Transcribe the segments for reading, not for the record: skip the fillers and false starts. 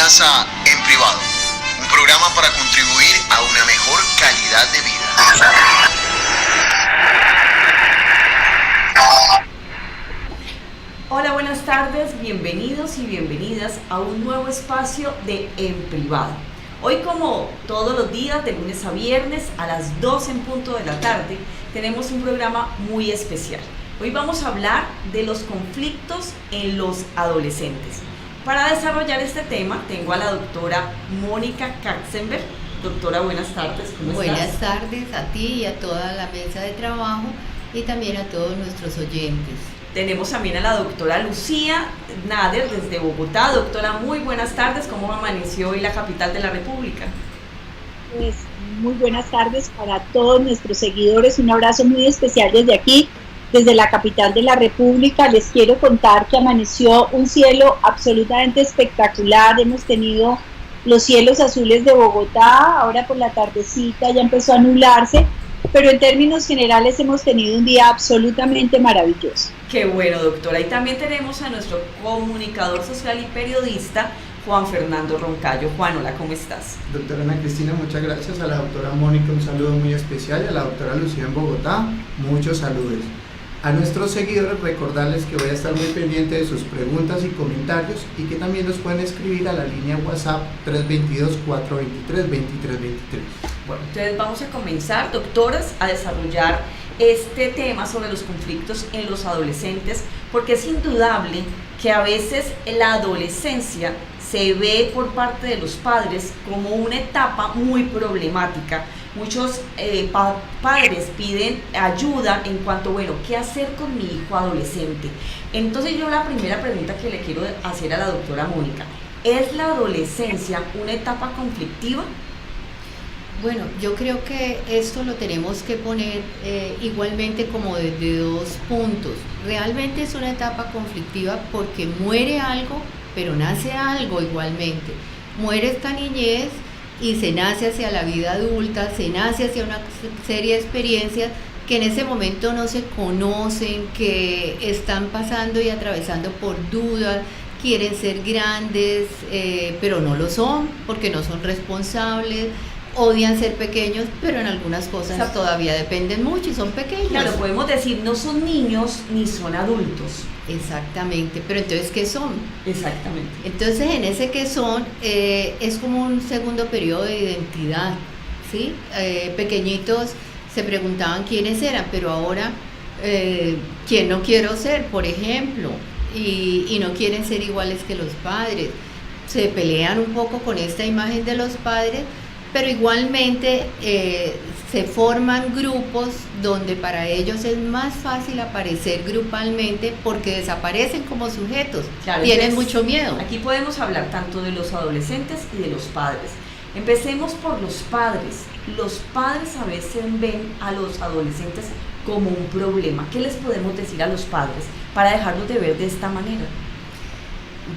Bienvenidas a En Privado, un programa para contribuir a una mejor calidad de vida. Hola, buenas tardes, bienvenidos y bienvenidas a un nuevo espacio de En Privado. Hoy, como todos los días, de lunes a viernes, a las 12 en punto de la tarde, tenemos un programa muy especial. Hoy vamos a hablar de los conflictos en los adolescentes. Para desarrollar este tema, tengo a la doctora Mónica Katzenberg. Doctora, buenas tardes, ¿cómo estás? Buenas tardes a ti y a toda la mesa de trabajo y también a todos nuestros oyentes. Tenemos también a la doctora Lucía Nader desde Bogotá. Doctora, muy buenas tardes. ¿Cómo amaneció hoy la capital de la República? Pues muy buenas tardes para todos nuestros seguidores. Un abrazo muy especial desde aquí, desde la capital de la República. Les quiero contar que amaneció un cielo absolutamente espectacular. Hemos tenido los cielos azules de Bogotá. Ahora por la tardecita ya empezó a nublarse, pero en términos generales hemos tenido un día absolutamente maravilloso. Qué bueno, doctora. Y también tenemos a nuestro comunicador social y periodista, Juan Fernando Roncayo. Juan, hola, ¿cómo estás? Doctora Ana Cristina, muchas gracias. A la doctora Mónica un saludo muy especial y a la doctora Lucía en Bogotá, muchos saludos. A nuestros seguidores recordarles que voy a estar muy pendiente de sus preguntas y comentarios y que también nos pueden escribir a la línea WhatsApp 322-423-2323. Bueno, entonces vamos a comenzar, doctoras, a desarrollar este tema sobre los conflictos en los adolescentes, porque es indudable que a veces la adolescencia se ve por parte de los padres como una etapa muy problemática. Muchos padres piden ayuda en cuanto, bueno, ¿qué hacer con mi hijo adolescente? Entonces yo la primera pregunta que le quiero hacer a la doctora Mónica, ¿es la adolescencia una etapa conflictiva? Bueno, yo creo que esto lo tenemos que poner igualmente como desde dos puntos. Realmente es una etapa conflictiva porque muere algo, pero nace algo igualmente. Muere esta niñez y se nace hacia la vida adulta, se nace hacia una serie de experiencias que en ese momento no se conocen, que están pasando y atravesando por dudas, quieren ser grandes, pero no lo son porque no son responsables, odian ser pequeños, pero en algunas cosas todavía dependen mucho y son pequeños. Claro, podemos decir, no son niños ni son adultos. Exactamente, pero entonces, ¿qué son? Exactamente. Entonces, en ese ¿qué son? Es como un segundo periodo de identidad, ¿sí? Pequeñitos se preguntaban quiénes eran, pero ahora, ¿quién no quiero ser, por ejemplo? Y no quieren ser iguales que los padres. Se pelean un poco con esta imagen de los padres, pero igualmente se forman grupos donde para ellos es más fácil aparecer grupalmente porque desaparecen como sujetos, claro, tienen mucho miedo. Aquí podemos hablar tanto de los adolescentes y de los padres. Empecemos por los padres. Los padres a veces ven a los adolescentes como un problema. ¿Qué les podemos decir a los padres para dejarlos de ver de esta manera?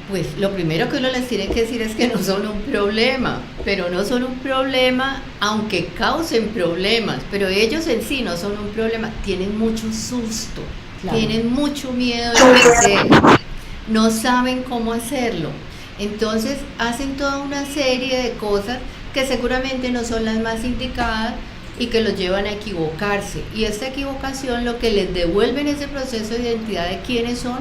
Pues lo primero que uno les tiene que decir es que no son un problema, pero no son un problema aunque causen problemas, pero ellos en sí no son un problema, tienen mucho susto, claro. Tienen mucho miedo de crecer, no saben cómo hacerlo, entonces hacen toda una serie de cosas que seguramente no son las más indicadas y que los llevan a equivocarse, y esta equivocación lo que les devuelve en ese proceso de identidad de quiénes son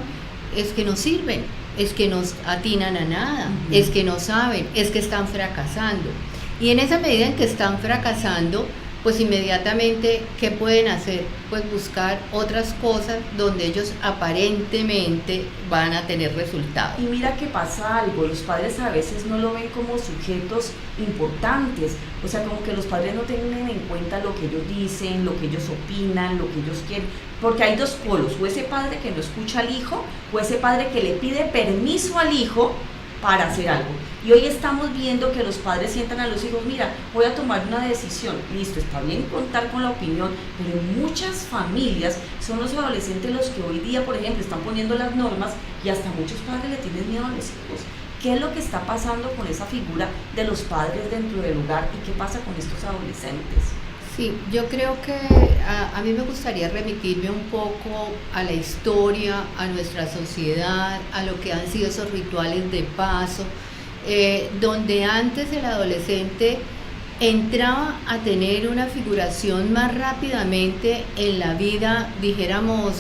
es que no sirven, es que no atinan a nada, es que no saben, es que están fracasando. Y en esa medida en que están fracasando, pues inmediatamente, ¿qué pueden hacer? Pues buscar otras cosas donde ellos aparentemente van a tener resultados. Y mira que pasa algo, los padres a veces no lo ven como sujetos importantes, o sea, como que los padres no tienen en cuenta lo que ellos dicen, lo que ellos opinan, lo que ellos quieren, porque hay dos polos, o ese padre que no escucha al hijo, o ese padre que le pide permiso al hijo para hacer algo. Y hoy estamos viendo que los padres sientan a los hijos, mira, voy a tomar una decisión, listo, está bien contar con la opinión, pero en muchas familias son los adolescentes los que hoy día, por ejemplo, están poniendo las normas y hasta muchos padres le tienen miedo a los hijos. ¿Qué es lo que está pasando con esa figura de los padres dentro del hogar y qué pasa con estos adolescentes? Sí, yo creo que a mí me gustaría remitirme un poco a la historia, a nuestra sociedad, a lo que han sido esos rituales de paso, donde antes el adolescente entraba a tener una figuración más rápidamente en la vida, dijéramos,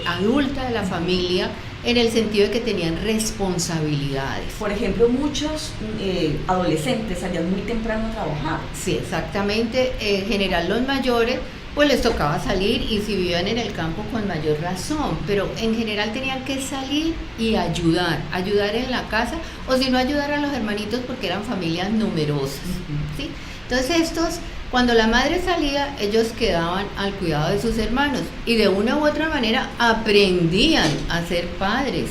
adulta de la familia, en el sentido de que tenían responsabilidades. Por ejemplo, muchos adolescentes salían muy temprano a trabajar. Sí, exactamente. En general los mayores pues les tocaba salir, y si vivían en el campo con mayor razón, pero en general tenían que salir y ayudar en la casa, o si no, ayudar a los hermanitos porque eran familias numerosas, ¿sí? Entonces cuando la madre salía, ellos quedaban al cuidado de sus hermanos y de una u otra manera aprendían a ser padres,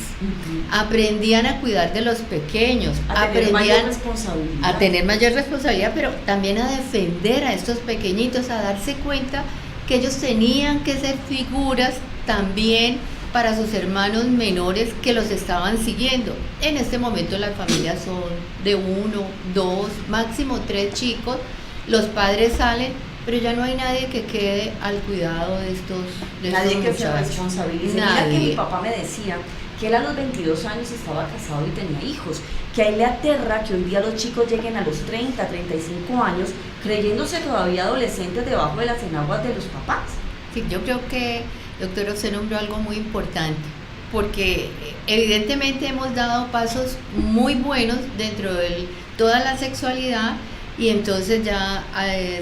aprendían a cuidar de los pequeños, aprendían a tener mayor responsabilidad, pero también a defender a estos pequeñitos, a darse cuenta que ellos tenían que ser figuras también para sus hermanos menores que los estaban siguiendo. En este momento las familias son de 1, 2, máximo 3 chicos. Los padres salen, pero ya no hay nadie que quede al cuidado de estos nadie que muchachos. se responsabilice. Mira que mi papá me decía que él a los 22 años estaba casado y tenía hijos, que a él le aterra que hoy día los chicos lleguen a los 30, 35 años creyéndose todavía adolescentes debajo de las enaguas de los papás. Sí, yo creo que, doctor, usted nombró algo muy importante, porque evidentemente hemos dado pasos muy buenos dentro de toda la sexualidad, y entonces ya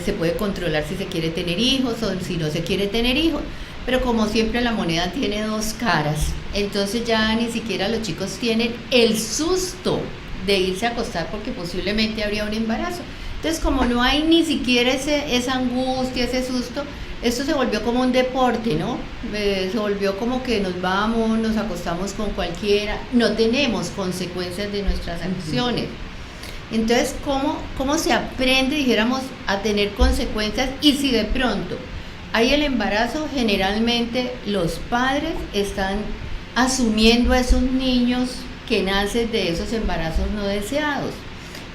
se puede controlar si se quiere tener hijos o si no se quiere tener hijos, pero como siempre la moneda tiene dos caras, entonces ya ni siquiera los chicos tienen el susto de irse a acostar porque posiblemente habría un embarazo. Entonces, como no hay ni siquiera esa angustia, ese susto, esto se volvió como un deporte, ¿no? Se volvió como que nos vamos, nos acostamos con cualquiera, no tenemos consecuencias de nuestras acciones. Entonces, ¿cómo se aprende, dijéramos, a tener consecuencias? Y si de pronto hay el embarazo, generalmente los padres están asumiendo a esos niños que nacen de esos embarazos no deseados,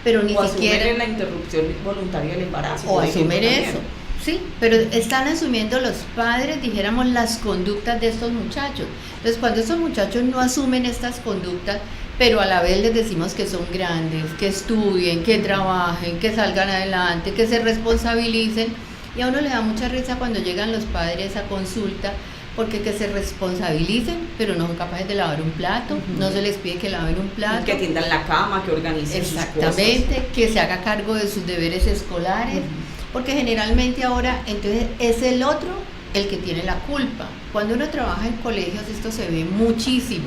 pero ni siquiera asumen la interrupción voluntaria del embarazo. O asumen eso, sí, pero están asumiendo los padres, dijéramos, las conductas de estos muchachos. Entonces, cuando estos muchachos no asumen estas conductas, pero a la vez les decimos que son grandes, que estudien, que trabajen, que salgan adelante, que se responsabilicen, y a uno le da mucha risa cuando llegan los padres a consulta, porque que se responsabilicen, pero no son capaces de lavar un plato, no se les pide que laven un plato, que atiendan la cama, que organicen sus cosas. Exactamente, que se haga cargo de sus deberes escolares, porque generalmente ahora entonces es el otro el que tiene la culpa. Cuando uno trabaja en colegios esto se ve muchísimo.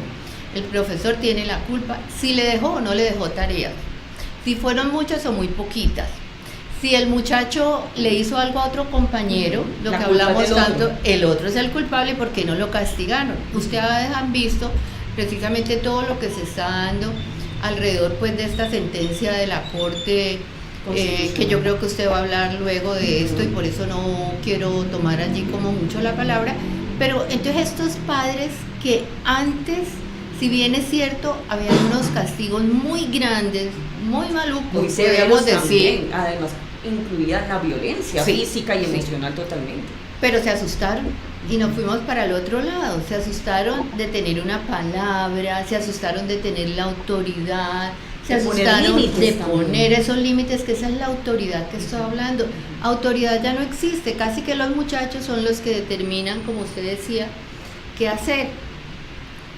El profesor tiene la culpa si le dejó o no le dejó tareas, si fueron muchas o muy poquitas, si el muchacho le hizo algo a otro compañero, lo que hablamos tanto, el otro es el culpable porque no lo castigaron. Ustedes han visto precisamente todo lo que se está dando alrededor pues de esta sentencia de la Corte, que yo creo que usted va a hablar luego de esto y por eso no quiero tomar allí como mucho la palabra, pero entonces estos padres que antes, si bien es cierto, había unos castigos muy grandes, muy malucos, muy severos también, además incluía la violencia física y emocional totalmente. Pero se asustaron y nos fuimos para el otro lado, se asustaron de tener una palabra, se asustaron de tener la autoridad, se asustaron de poner esos límites, que esa es la autoridad que estoy hablando. Autoridad ya no existe, casi que los muchachos son los que determinan, como usted decía, qué hacer.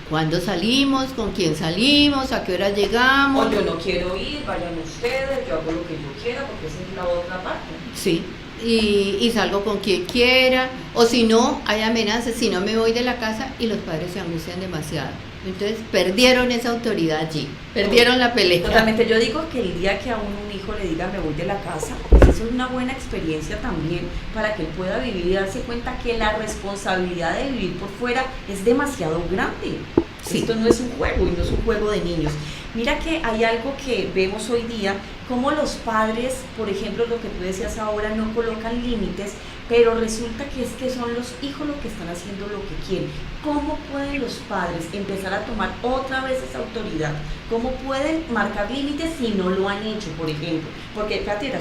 ¿Cuándo salimos? ¿Con quién salimos? ¿A qué hora llegamos? O yo no quiero ir, vayan ustedes, yo hago lo que yo quiera, porque esa es la otra parte. Sí, y salgo con quien quiera, o si no, hay amenazas, si no me voy de la casa, y los padres se angustian demasiado. Entonces perdieron esa autoridad allí, perdieron la pelea. Totalmente, yo digo que el día que a un hijo le diga me voy de la casa, pues eso es una buena experiencia también para que él pueda vivir y darse cuenta que la responsabilidad de vivir por fuera es demasiado grande. Sí. Esto no es un juego y no es un juego de niños. Mira que hay algo que vemos hoy día, como los padres, por ejemplo, lo que tú decías ahora, no colocan límites, pero resulta que es que son los hijos los que están haciendo lo que quieren. ¿Cómo pueden los padres empezar a tomar otra vez esa autoridad? ¿Cómo pueden marcar límites si no lo han hecho, por ejemplo? Porque, Katia,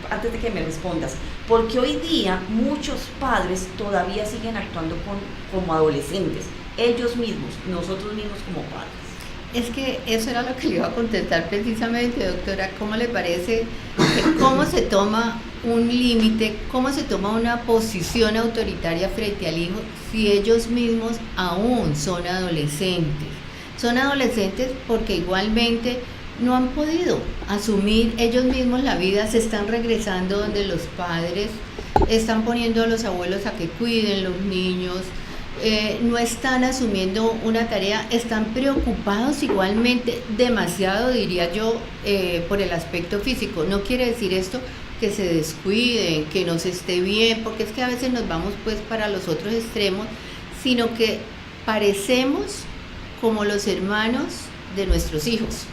antes de que me respondas, porque hoy día muchos padres todavía siguen actuando como adolescentes, ellos mismos, nosotros mismos como padres. Es que eso era lo que le iba a contestar precisamente, doctora. ¿Cómo le parece cómo se toma un límite, cómo se toma una posición autoritaria frente al hijo si ellos mismos aún son adolescentes? Son adolescentes porque igualmente no han podido asumir ellos mismos la vida, se están regresando donde los padres, están poniendo a los abuelos a que cuiden los niños, no están asumiendo una tarea, están preocupados igualmente, demasiado diría yo, por el aspecto físico. No quiere decir esto que se descuiden, que no se esté bien, porque es que a veces nos vamos pues para los otros extremos, sino que parecemos como los hermanos de nuestros hijos.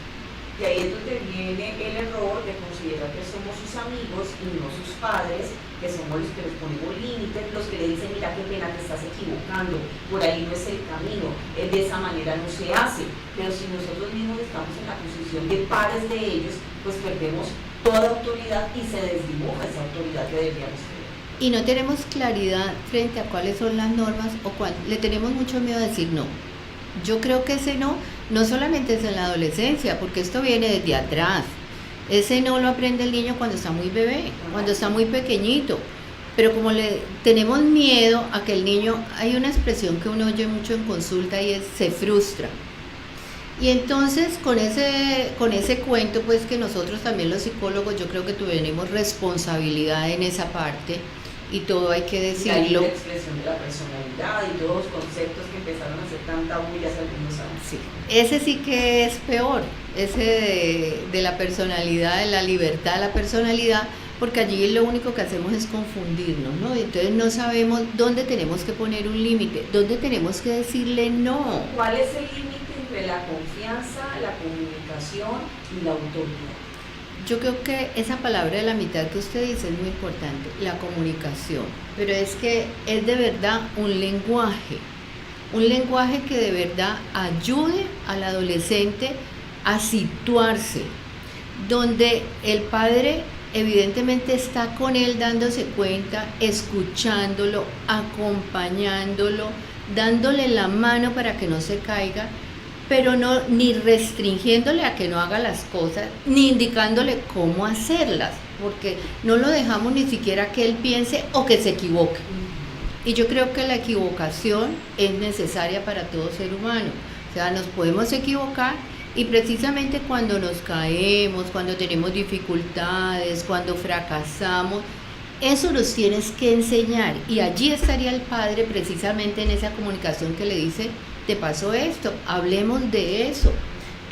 Y ahí es donde viene el error de considerar que somos sus amigos y no sus padres, que somos los que les ponemos límites, los que le dicen, mira qué pena, te estás equivocando, por ahí no es el camino, de esa manera no se hace. Pero si nosotros mismos estamos en la posición de pares de ellos, pues perdemos toda autoridad y se desdibuja esa autoridad que deberíamos tener. Y no tenemos claridad frente a cuáles son las normas le tenemos mucho miedo a decir no. Yo creo que ese no solamente es en la adolescencia, porque esto viene desde atrás. Ese no lo aprende el niño cuando está muy bebé, cuando está muy pequeñito. Pero como le tenemos miedo a que el niño, hay una expresión que uno oye mucho en consulta y es se frustra. Y entonces con ese cuento, pues que nosotros también los psicólogos, yo creo que tenemos responsabilidad en esa parte. Y todo hay que decirlo. La expresión de la personalidad y todos los conceptos que empezaron a ser tan tabú ya hace algunos años. Sí. Ese sí que es peor, ese de la personalidad, de la libertad de la personalidad, porque allí lo único que hacemos es confundirnos, ¿no? Y entonces no sabemos dónde tenemos que poner un límite, dónde tenemos que decirle no. ¿Cuál es el límite entre la confianza, la comunicación y la autoridad? Yo creo que esa palabra de la mitad que usted dice es muy importante, la comunicación, pero es que es de verdad un lenguaje que de verdad ayude al adolescente a situarse, donde el padre evidentemente está con él dándose cuenta, escuchándolo, acompañándolo, dándole la mano para que no se caiga, pero no ni restringiéndole a que no haga las cosas, ni indicándole cómo hacerlas, porque no lo dejamos ni siquiera que él piense o que se equivoque. Y yo creo que la equivocación es necesaria para todo ser humano. O sea, nos podemos equivocar y precisamente cuando nos caemos, cuando tenemos dificultades, cuando fracasamos, eso nos tienes que enseñar. Y allí estaría el padre precisamente en esa comunicación que le dice, te pasó esto, hablemos de eso,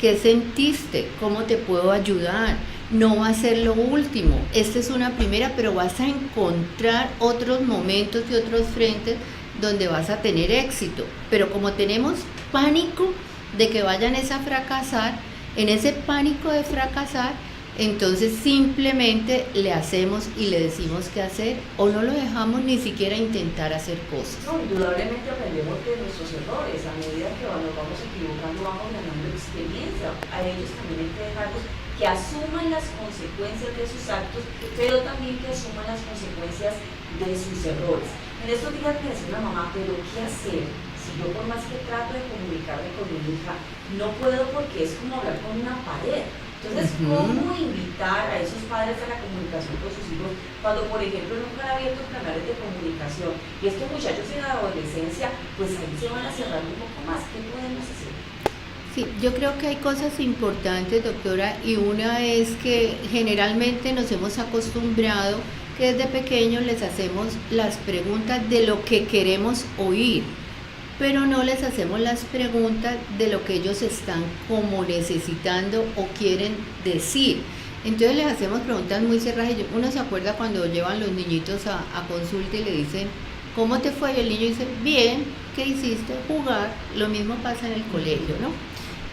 ¿qué sentiste? ¿Cómo te puedo ayudar? No va a ser lo último, esta es una primera, pero vas a encontrar otros momentos y otros frentes donde vas a tener éxito. Pero como tenemos pánico de que vayan a fracasar, en ese pánico de fracasar, entonces simplemente le hacemos y le decimos qué hacer o no lo dejamos ni siquiera intentar hacer cosas. No, indudablemente aprendemos de nuestros errores. A medida que nos vamos equivocando, vamos ganando experiencia. A ellos también hay que dejarlos que asuman las consecuencias de sus actos, pero también que asuman las consecuencias de sus errores. En estos días me decía una mamá, pero ¿qué hacer? Si yo por más que trato de comunicarme con mi hija, no puedo porque es como hablar con una pared. Entonces, ¿cómo invitar a esos padres a la comunicación con sus hijos cuando, por ejemplo, nunca han abierto canales de comunicación y estos muchachos en la adolescencia, pues ahí se van a cerrar un poco más? ¿Qué podemos hacer? Sí, yo creo que hay cosas importantes, doctora, y una es que generalmente nos hemos acostumbrado que desde pequeños les hacemos las preguntas de lo que queremos oír, pero no les hacemos las preguntas de lo que ellos están como necesitando o quieren decir. Entonces les hacemos preguntas muy cerradas. Uno se acuerda cuando llevan los niñitos a consulta y le dicen, ¿cómo te fue? Y el niño dice, bien, ¿qué hiciste? Jugar. Lo mismo pasa en el colegio, ¿no?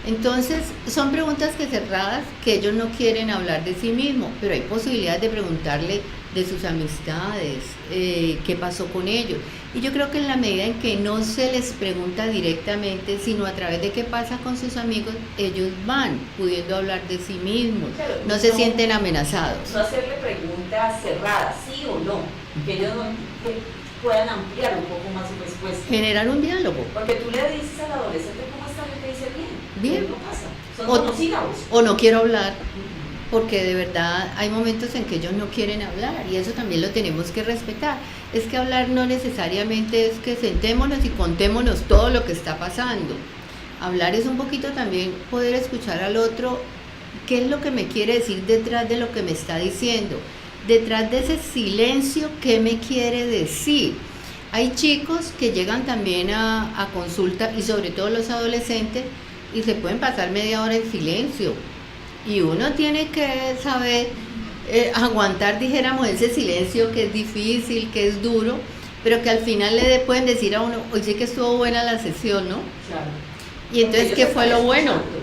Entonces son preguntas que cerradas, que ellos no quieren hablar de sí mismos, pero hay posibilidades de preguntarle de sus amistades, qué pasó con ellos. Y yo creo que en la medida en que no se les pregunta directamente, sino a través de qué pasa con sus amigos, ellos van pudiendo hablar de sí mismos, Claro, no se sienten amenazados. No hacerle preguntas cerradas, sí o no, que ellos que puedan ampliar un poco más su respuesta. Generar un diálogo. Porque tú le dices al adolescente cómo está, él te dice bien. Bien. No pasa, son O- monosílabos. O no quiero hablar, porque de verdad hay momentos en que ellos no quieren hablar y eso también lo tenemos que respetar. Es que hablar no necesariamente es que sentémonos y contémonos todo lo que está pasando. Hablar es un poquito también poder escuchar al otro, qué es lo que me quiere decir detrás de lo que me está diciendo, detrás de ese silencio, qué me quiere decir. Hay chicos que llegan también a consulta y sobre todo los adolescentes y se pueden pasar media hora en silencio y uno tiene que saber aguantar, dijéramos, ese silencio que es difícil, que es duro, pero que al final le pueden decir a uno, oye, sí que estuvo buena la sesión, ¿no? Claro. Y entonces, Porque ¿qué fue lo ellos bueno? están escuchando.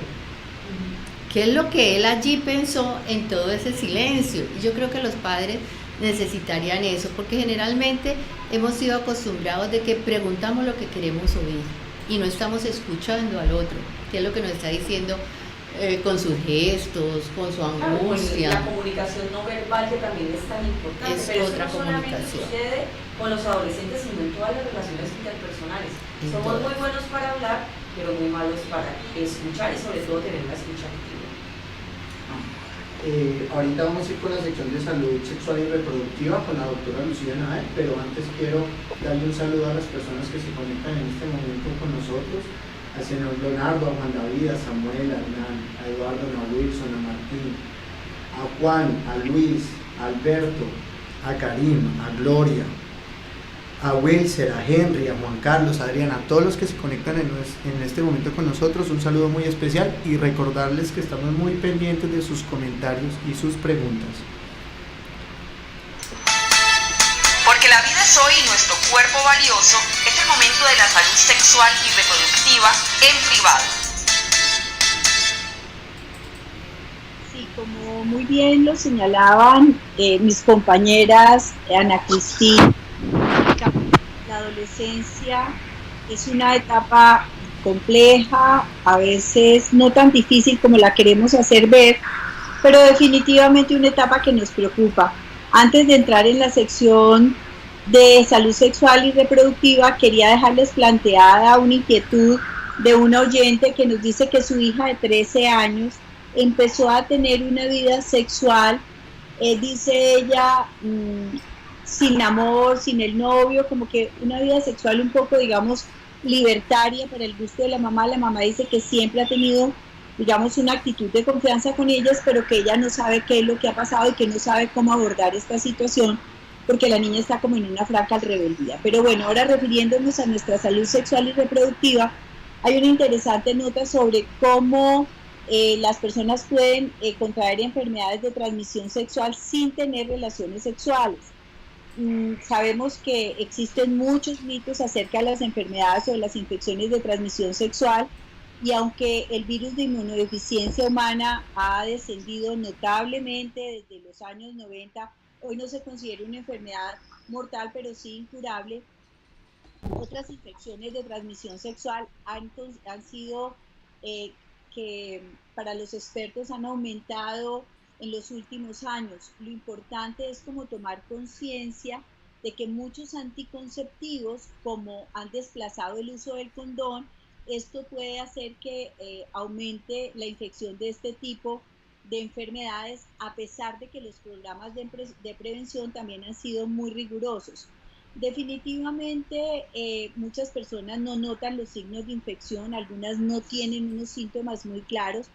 ¿Qué es lo que él allí pensó en todo ese silencio? Y yo creo que los padres necesitarían eso, porque generalmente hemos sido acostumbrados de que preguntamos lo que queremos oír y no estamos escuchando al otro, qué es lo que nos está diciendo con sus gestos, con su Claro, pues, angustia. la comunicación no verbal que también es tan importante, Es pero otra eso no solamente comunicación. sucede con los adolescentes, sino en todas las relaciones interpersonales. En Somos todas. muy buenos para hablar, pero muy malos para escuchar y sobre todo tener la escucha activa. Ahorita vamos a ir con la sección de salud sexual y reproductiva con la doctora Lucía Nae, pero antes quiero darle un saludo a las personas que se conectan en este momento con nosotros, al señor Leonardo, a Juan David, a Samuel, a Hernán, a Eduardo, a Wilson, a Martín, a Juan, a Luis, a Alberto, a Karim, a Gloria, a Wilser, a Henry, a Juan Carlos, a Adriana, a todos los que se conectan en este momento con nosotros, un saludo muy especial y recordarles que estamos muy pendientes de sus comentarios y sus preguntas. Porque la vida es hoy y nuestro cuerpo valioso, es el momento de la salud sexual y reproductiva en privado. Sí, como muy bien lo señalaban mis compañeras Ana Cristina, la adolescencia es una etapa compleja, a veces no tan difícil como la queremos hacer ver, pero definitivamente una etapa que nos preocupa. Antes de entrar en la sección de salud sexual y reproductiva, quería dejarles planteada una inquietud de una oyente que nos dice que su hija de 13 años empezó a tener una vida sexual, dice ella, sin amor, sin el novio, como que una vida sexual un poco, digamos, libertaria para el gusto de la mamá. La mamá dice que siempre ha tenido, digamos, una actitud de confianza con ellas, pero que ella no sabe qué es lo que ha pasado y que no sabe cómo abordar esta situación, porque la niña está como en una franca rebeldía. Pero bueno, ahora refiriéndonos a nuestra salud sexual y reproductiva, hay una interesante nota sobre cómo las personas pueden contraer enfermedades de transmisión sexual sin tener relaciones sexuales. Sabemos que existen muchos mitos acerca de las enfermedades o de las infecciones de transmisión sexual, y aunque el virus de inmunodeficiencia humana ha descendido notablemente desde los años 90, hoy no se considera una enfermedad mortal, pero sí incurable. Otras infecciones de transmisión sexual han sido que para los expertos han aumentado en los últimos años. Lo importante es como tomar conciencia de que muchos anticonceptivos, como han desplazado el uso del condón, esto puede hacer que aumente la infección de este tipo de enfermedades, a pesar de que los programas de prevención también han sido muy rigurosos. Definitivamente muchas personas no notan los signos de infección, algunas no tienen unos síntomas muy claros,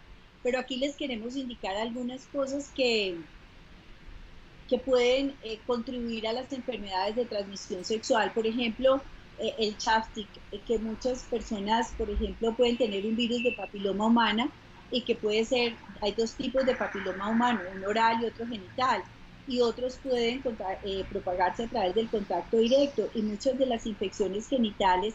pero aquí les queremos indicar algunas cosas que pueden contribuir a las enfermedades de transmisión sexual. Por ejemplo, el chapstick, que muchas personas, por ejemplo, pueden tener un virus de papiloma humana, y que puede ser, hay dos tipos de papiloma humano, un oral y otro genital, y otros pueden propagarse a través del contacto directo, y muchas de las infecciones genitales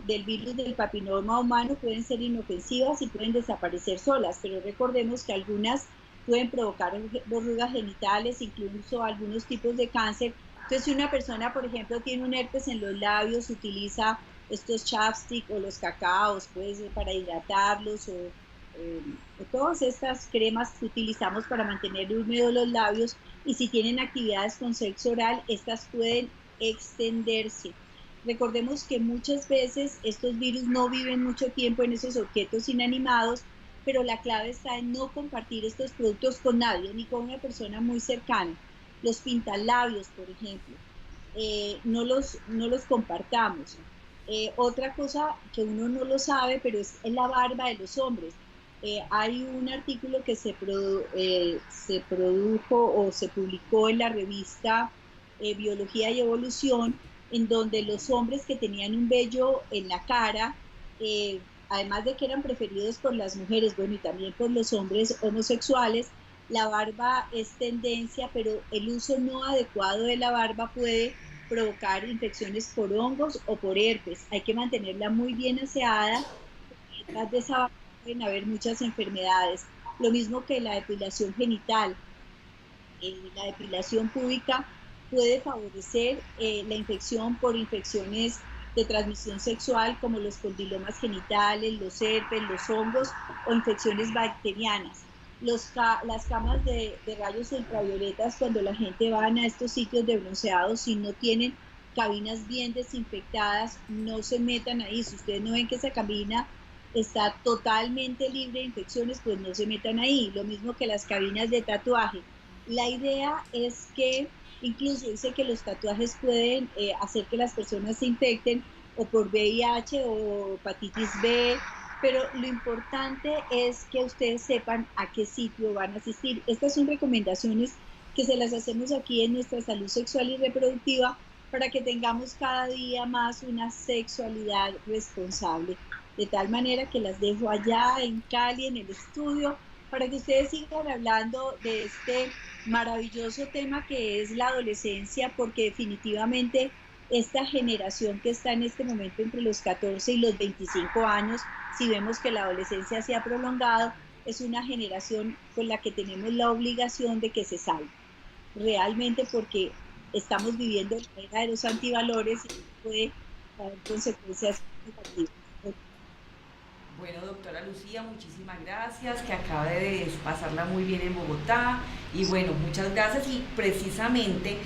del virus del papiloma humano pueden ser inofensivas y pueden desaparecer solas, pero recordemos que algunas pueden provocar verrugas genitales, incluso algunos tipos de cáncer. Entonces, si una persona, por ejemplo, tiene un herpes en los labios, utiliza estos chapstick o los cacaos, pues, para hidratarlos, o todas estas cremas que utilizamos para mantener húmedos los labios, y si tienen actividades con sexo oral, estas pueden extenderse. Recordemos que muchas veces estos virus no viven mucho tiempo en esos objetos inanimados, pero la clave está en no compartir estos productos con nadie, ni con una persona muy cercana. Los pintalabios, por ejemplo, no los compartamos. Otra cosa que uno no lo sabe, pero es la barba de los hombres. Hay un artículo que se produjo o se publicó en la revista Biología y Evolución, en donde los hombres que tenían un vello en la cara, además de que eran preferidos por las mujeres, bueno, y también por los hombres homosexuales, la barba es tendencia, pero el uso no adecuado de la barba puede provocar infecciones por hongos o por herpes. Hay que mantenerla muy bien aseada, detrás de esa barba pueden haber muchas enfermedades. Lo mismo que la depilación genital. La depilación púbica puede favorecer la infección por infecciones de transmisión sexual como los condilomas genitales, los herpes, los hongos o infecciones bacterianas. Las camas de rayos ultravioletas, cuando la gente va a estos sitios de bronceado, si no tienen cabinas bien desinfectadas, no se metan ahí. Si ustedes no ven que esa cabina está totalmente libre de infecciones, pues no se metan ahí. Lo mismo que las cabinas de tatuaje. La idea es que incluso dice que los tatuajes pueden hacer que las personas se infecten o por VIH o hepatitis B, pero lo importante es que ustedes sepan a qué sitio van a asistir. Estas son recomendaciones que se las hacemos aquí en nuestra salud sexual y reproductiva para que tengamos cada día más una sexualidad responsable. De tal manera que las dejo allá en Cali, en el estudio, para que ustedes sigan hablando de este maravilloso tema que es la adolescencia, porque definitivamente esta generación que está en este momento entre los 14 y los 25 años, si vemos que la adolescencia se ha prolongado, es una generación con la que tenemos la obligación de que se salve. Realmente porque estamos viviendo la era de los antivalores y puede haber consecuencias negativas. Bueno, doctora Lucía, muchísimas gracias, que acaba de pasarla muy bien en Bogotá, y bueno, muchas gracias. Y precisamente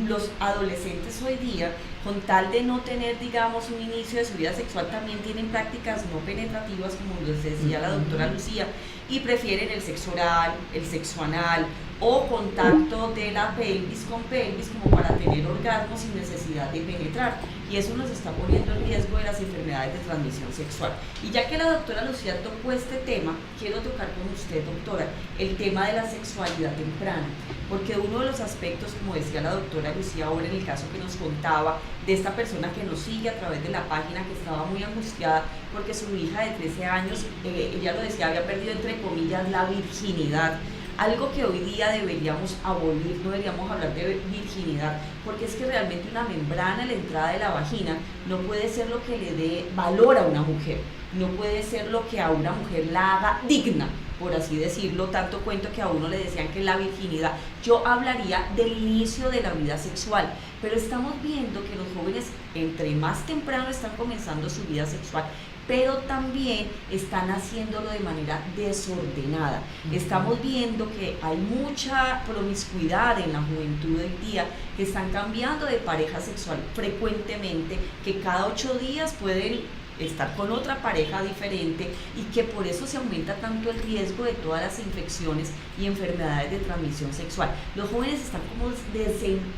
los adolescentes hoy día, con tal de no tener, digamos, un inicio de su vida sexual, también tienen prácticas no penetrativas, como les decía la doctora Lucía, y prefieren el sexo oral, el sexo anal o contacto de la pelvis con pelvis como para tener orgasmos sin necesidad de penetrar, y eso nos está poniendo en riesgo de las enfermedades de transmisión sexual. Y ya que la doctora Lucía tocó este tema, quiero tocar con usted, doctora, el tema de la sexualidad temprana, porque uno de los aspectos, como decía la doctora Lucía ahora en el caso que nos contaba, de esta persona que nos sigue a través de la página, que estaba muy angustiada porque su hija de 13 años, ella lo decía, había perdido entre comillas la virginidad, algo que hoy día deberíamos abolir. No deberíamos hablar de virginidad, porque es que realmente una membrana en la entrada de la vagina no puede ser lo que le dé valor a una mujer, no puede ser lo que a una mujer la haga digna, por así decirlo. Tanto cuento que a uno le decían que la virginidad. Yo hablaría del inicio de la vida sexual, pero estamos viendo que los jóvenes entre más temprano están comenzando su vida sexual, pero también están haciéndolo de manera desordenada. Estamos viendo que hay mucha promiscuidad en la juventud hoy día, que están cambiando de pareja sexual frecuentemente, que cada 8 días pueden estar con otra pareja diferente, y que por eso se aumenta tanto el riesgo de todas las infecciones y enfermedades de transmisión sexual. Los jóvenes están como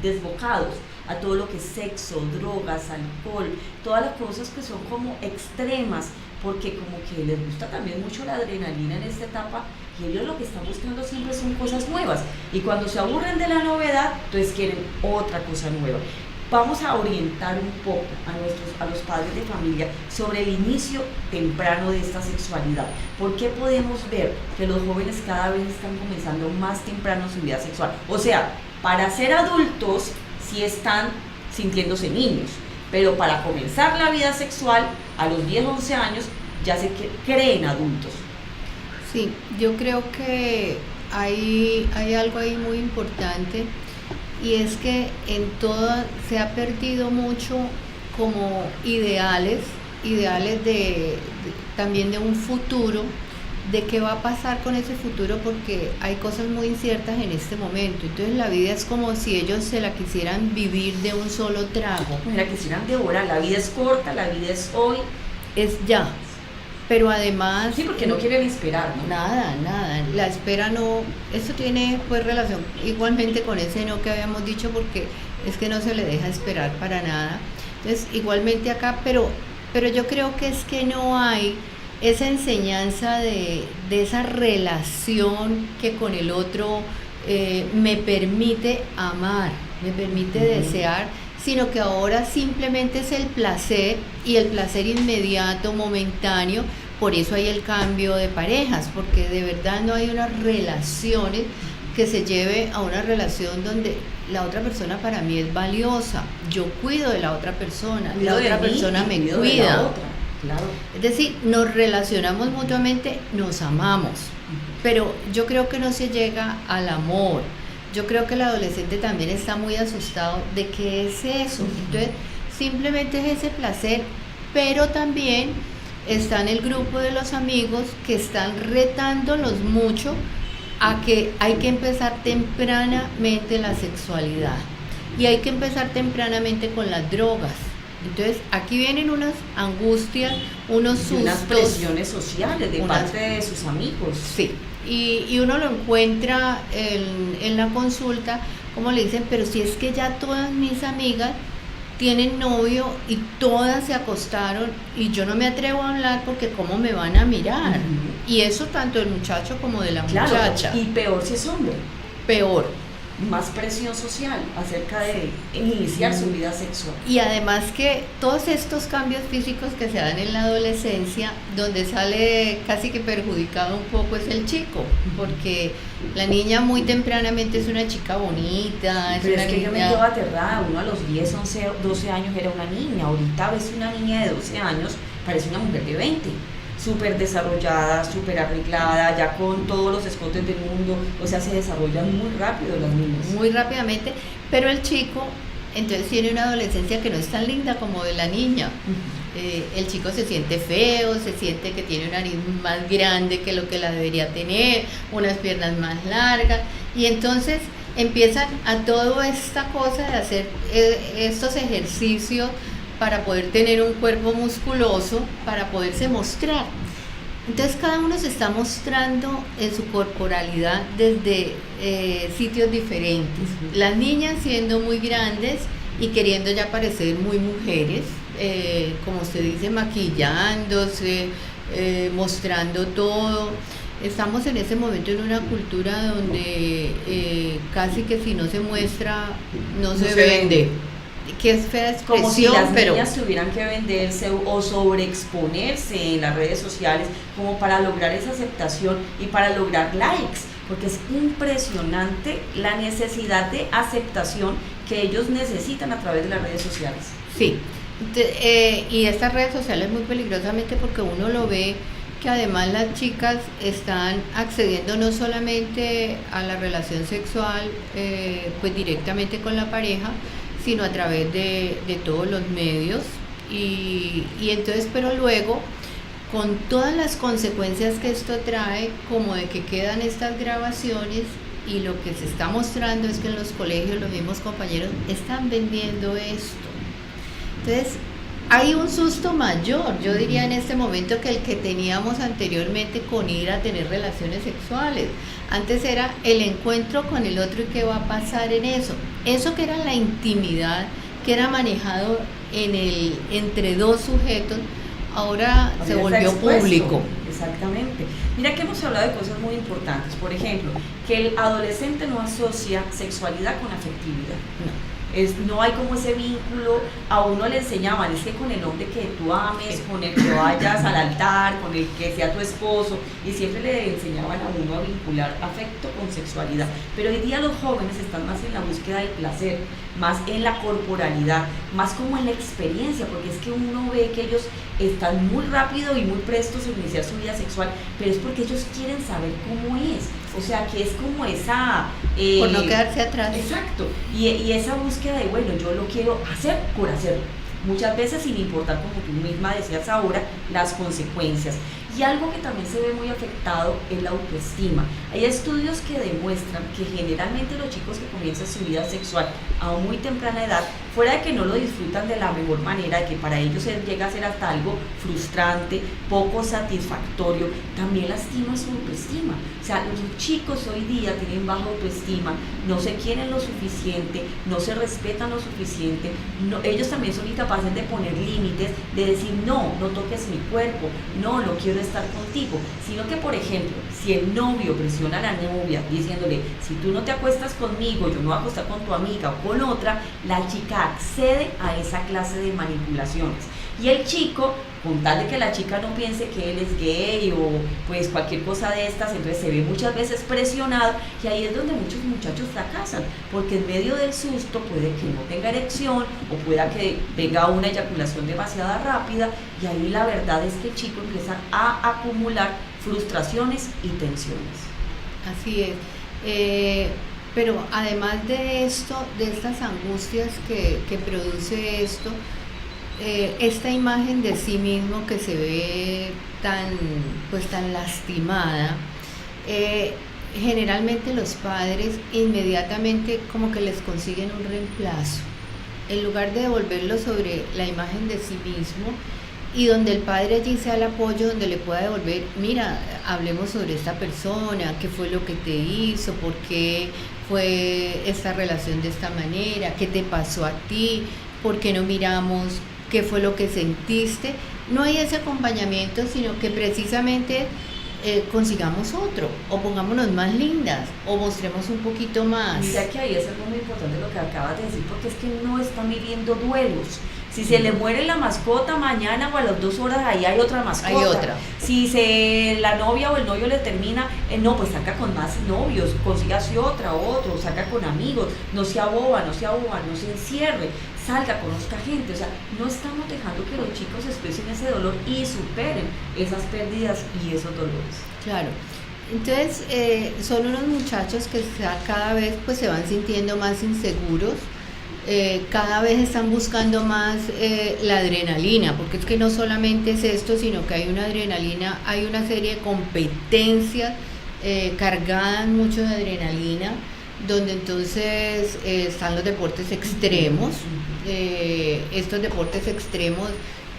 desbocados a todo lo que es sexo, drogas, alcohol, todas las cosas que son como extremas, porque como que les gusta también mucho la adrenalina en esta etapa, y ellos lo que están buscando siempre son cosas nuevas, y cuando se aburren de la novedad, entonces quieren otra cosa nueva. Vamos a orientar un poco a los padres de familia sobre el inicio temprano de esta sexualidad. ¿Por qué podemos ver que los jóvenes cada vez están comenzando más temprano su vida sexual? O sea, para ser adultos sí están sintiéndose niños, pero para comenzar la vida sexual a los 10, 11 años ya se creen adultos. Sí, yo creo que hay algo ahí muy importante, y es que en toda se ha perdido mucho como ideales también de un futuro, de qué va a pasar con ese futuro, porque hay cosas muy inciertas en este momento. Entonces la vida es como si ellos se la quisieran vivir de un solo trago. Pues la quisieran devorar, la vida es corta, la vida es hoy. Es ya. Pero además... Sí, porque no quieren esperar, ¿no? Nada, la espera no... Esto tiene pues relación igualmente con ese no que habíamos dicho, porque es que no se le deja esperar para nada. Entonces, igualmente acá, pero yo creo que es que no hay esa enseñanza de esa relación que con el otro me permite amar, me permite desear, sino que ahora simplemente es el placer, y el placer inmediato, momentáneo. Por eso hay el cambio de parejas, porque de verdad no hay unas relaciones que se lleve a una relación donde la otra persona para mí es valiosa, yo cuido de la otra persona, la otra persona me cuida. Claro. Es decir, nos relacionamos mutuamente, nos amamos, pero yo creo que no se llega al amor. Yo creo que el adolescente también está muy asustado de qué es eso. Entonces, simplemente es ese placer, pero también está en el grupo de los amigos que están retándolos mucho a que hay que empezar tempranamente la sexualidad, y hay que empezar tempranamente con las drogas. Entonces aquí vienen unas angustias, unos sustos, unas presiones sociales de parte de sus amigos. Sí, y uno lo encuentra en la consulta, como le dicen, pero si es que ya todas mis amigas tienen novio y todas se acostaron y yo no me atrevo a hablar porque cómo me van a mirar. Y eso tanto del muchacho como de la muchacha. Y peor si es hombre. Peor. Más presión social acerca de iniciar su vida sexual. Y además que todos estos cambios físicos que se dan en la adolescencia, donde sale casi que perjudicado un poco es el chico, porque la niña muy tempranamente es una chica bonita. Pero es que yo me quedo aterrada, uno a los 10, 11, 12 años era una niña, ahorita ves una niña de 12 años, parece una mujer de 20. Súper desarrollada, súper arreglada, ya con todos los escotes del mundo, o sea, se desarrollan muy rápido las niñas. Muy rápidamente, pero el chico entonces tiene una adolescencia que no es tan linda como de la niña. El chico se siente feo, se siente que tiene una nariz más grande que lo que la debería tener, unas piernas más largas, y entonces empiezan a toda esta cosa de hacer estos ejercicios para poder tener un cuerpo musculoso, para poderse mostrar. Entonces cada uno se está mostrando en su corporalidad desde sitios diferentes. Las niñas siendo muy grandes y queriendo ya parecer muy mujeres, como se dice, maquillándose, mostrando todo. Estamos en ese momento en una cultura donde casi que si no se muestra, no se vende. Que es fea expresión, como si las pero niñas tuvieran que venderse o sobreexponerse en las redes sociales como para lograr esa aceptación y para lograr likes, porque es impresionante la necesidad de aceptación que ellos necesitan a través de las redes sociales. Sí, y estas redes sociales muy peligrosamente, porque uno lo ve que además las chicas están accediendo no solamente a la relación sexual pues directamente con la pareja, sino a través de todos los medios, y entonces, pero luego, con todas las consecuencias que esto trae, como de que quedan estas grabaciones, y lo que se está mostrando es que en los colegios los mismos compañeros están vendiendo esto. Entonces, hay un susto mayor, yo diría en este momento, que el que teníamos anteriormente con ir a tener relaciones sexuales. Antes era el encuentro con el otro y qué va a pasar en eso. Eso que era la intimidad, que era manejado entre dos sujetos, ahora se volvió público. Exactamente. Mira que hemos hablado de cosas muy importantes. Por ejemplo, que el adolescente no asocia sexualidad con afectividad. No hay como ese vínculo. A uno le enseñaban, es que con el hombre que tú ames, con el que vayas al altar, con el que sea tu esposo, y siempre le enseñaban a uno a vincular afecto con sexualidad. Pero hoy día los jóvenes están más en la búsqueda del placer, más en la corporalidad, más como en la experiencia, porque es que uno ve que ellos están muy rápido y muy prestos a iniciar su vida sexual, pero es porque ellos quieren saber cómo es. O sea, que es como esa... por no quedarse atrás. Exacto. Y esa búsqueda de, bueno, yo lo quiero hacer por hacerlo. Muchas veces, sin importar, como tú misma decías ahora, las consecuencias. Y algo que también se ve muy afectado es la autoestima. Hay estudios que demuestran que generalmente los chicos que comienzan su vida sexual a muy temprana edad, fuera de que no lo disfrutan de la mejor manera, de que para ellos llega a ser hasta algo frustrante, poco satisfactorio, también lastima su autoestima. O sea, los chicos hoy día tienen baja autoestima, no se quieren lo suficiente, no se respetan lo suficiente, ellos también son incapaces de poner límites, de decir no toques mi cuerpo, no quiero estar contigo, sino que, por ejemplo, si el novio presiona a la novia diciéndole, si tú no te acuestas conmigo, yo me voy a acostar con tu amiga o con otra, la chica accede a esa clase de manipulaciones. Y el chico, con tal de que la chica no piense que él es gay o pues cualquier cosa de estas, entonces se ve muchas veces presionado, y ahí es donde muchos muchachos fracasan, porque en medio del susto puede que no tenga erección o pueda que venga una eyaculación demasiado rápida, y ahí la verdad es que el chico empieza a acumular frustraciones y tensiones. Así es. Pero además de esto, de estas angustias que produce esto, esta imagen de sí mismo que se ve tan lastimada, generalmente los padres inmediatamente como que les consiguen un reemplazo, en lugar de devolverlo sobre la imagen de sí mismo, y donde el padre allí sea el apoyo, donde le pueda devolver, mira, hablemos sobre esta persona, qué fue lo que te hizo, por qué fue esta relación de esta manera, qué te pasó a ti, por qué no miramos qué fue lo que sentiste. No hay ese acompañamiento, sino que precisamente consigamos otro, o pongámonos más lindas, o mostremos un poquito más. Mira que ahí es algo muy importante lo que acabas de decir, porque es que no está midiendo duelos. Si se le muere la mascota mañana o a las 2 horas, ahí hay otra mascota. Hay otra. Si la novia o el novio le termina, no, pues saca con más novios, consígase otro, saca con amigos, no se aboba, no se encierre, salga, conozca gente. O sea, no estamos dejando que los chicos expresen ese dolor y superen esas pérdidas y esos dolores. Claro. Entonces, son unos muchachos que cada vez pues se van sintiendo más inseguros. Cada vez están buscando más la adrenalina, porque es que no solamente es esto, sino que hay una adrenalina, hay una serie de competencias cargadas mucho de adrenalina, donde entonces están los deportes extremos, estos deportes extremos,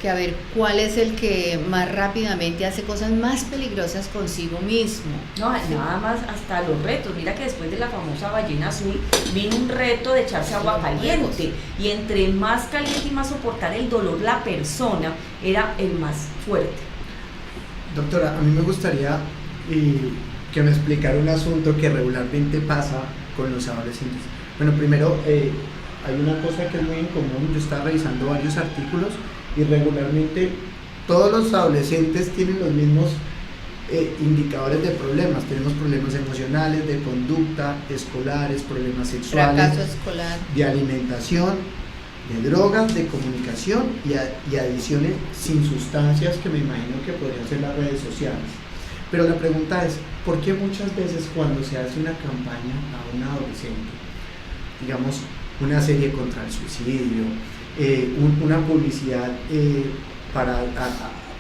que a ver cuál es el que más rápidamente hace cosas más peligrosas consigo mismo. No, nada más hasta los retos. Mira que después de la famosa ballena azul vino un reto de echarse agua caliente, y entre más caliente y más soportar el dolor la persona era el más fuerte. Doctora, a mí me gustaría que me explicara un asunto que regularmente pasa con los adolescentes. Bueno, primero hay una cosa que es muy en común. Yo estaba revisando varios artículos y regularmente todos los adolescentes tienen los mismos indicadores de problemas. Tenemos problemas emocionales, de conducta, escolares, problemas sexuales, fracaso escolar, de alimentación, de drogas, de comunicación y adicciones sin sustancias, que me imagino que podrían ser las redes sociales. Pero la pregunta es, ¿por qué muchas veces cuando se hace una campaña a un adolescente, digamos una serie contra el suicidio, una publicidad para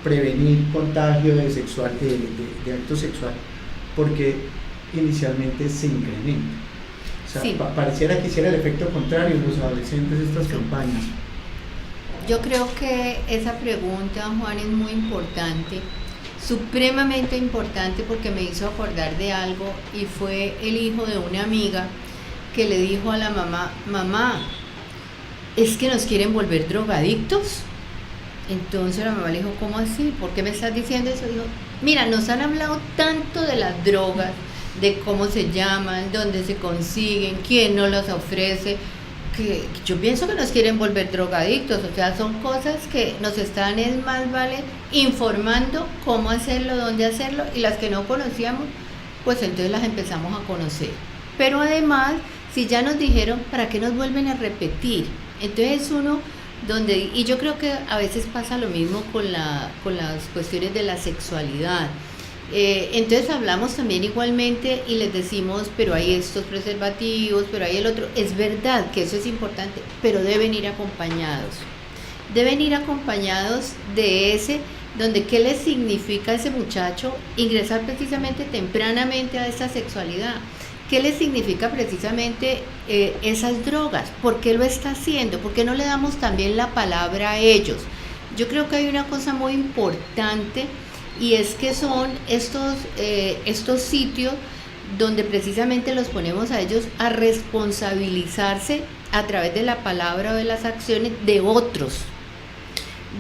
prevenir contagio de acto sexual, porque inicialmente se incrementa? O sea, sí. Pareciera que hiciera el efecto contrario en los adolescentes estas campañas. Yo creo que esa pregunta, Juan, es muy importante, supremamente importante, porque me hizo acordar de algo, y fue el hijo de una amiga que le dijo a la mamá: mamá, ¿es que nos quieren volver drogadictos? Entonces la mamá le dijo: ¿cómo así? ¿Por qué me estás diciendo eso? Dijo: mira, nos han hablado tanto de las drogas, de cómo se llaman, dónde se consiguen, quién nos las ofrece, que yo pienso que nos quieren volver drogadictos. O sea, son cosas que nos están, es más vale, informando cómo hacerlo, dónde hacerlo, y las que no conocíamos, pues entonces las empezamos a conocer. Pero además, si ya nos dijeron, ¿para qué nos vuelven a repetir? Entonces uno, y yo creo que a veces pasa lo mismo con las cuestiones de la sexualidad. Entonces hablamos también igualmente y les decimos, pero hay estos preservativos, pero hay el otro. Es verdad que eso es importante, pero deben ir acompañados. Deben ir acompañados de ese donde qué le significa a ese muchacho ingresar precisamente tempranamente a esa sexualidad, qué le significa precisamente esas drogas, por qué lo está haciendo, por qué no le damos también la palabra a ellos. Yo creo que hay una cosa muy importante y es que son estos sitios donde precisamente los ponemos a ellos a responsabilizarse a través de la palabra o de las acciones de otros,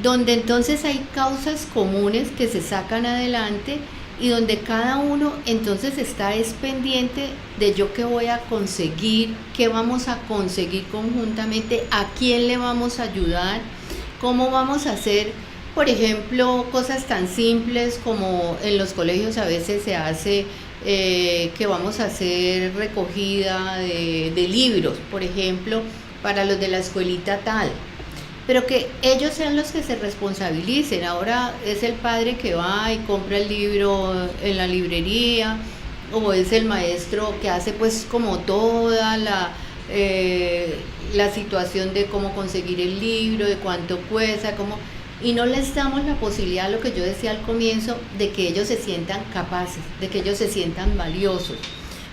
donde entonces hay causas comunes que se sacan adelante y donde cada uno entonces está pendiente de yo qué voy a conseguir, qué vamos a conseguir conjuntamente, a quién le vamos a ayudar, cómo vamos a hacer, por ejemplo, cosas tan simples como en los colegios a veces se hace que vamos a hacer recogida de libros, por ejemplo, para los de la escuelita tal, pero que ellos sean los que se responsabilicen. Ahora es el padre que va y compra el libro en la librería, o es el maestro que hace pues como toda la situación de cómo conseguir el libro, de cuánto cuesta, y no les damos la posibilidad, lo que yo decía al comienzo, de que ellos se sientan capaces, de que ellos se sientan valiosos.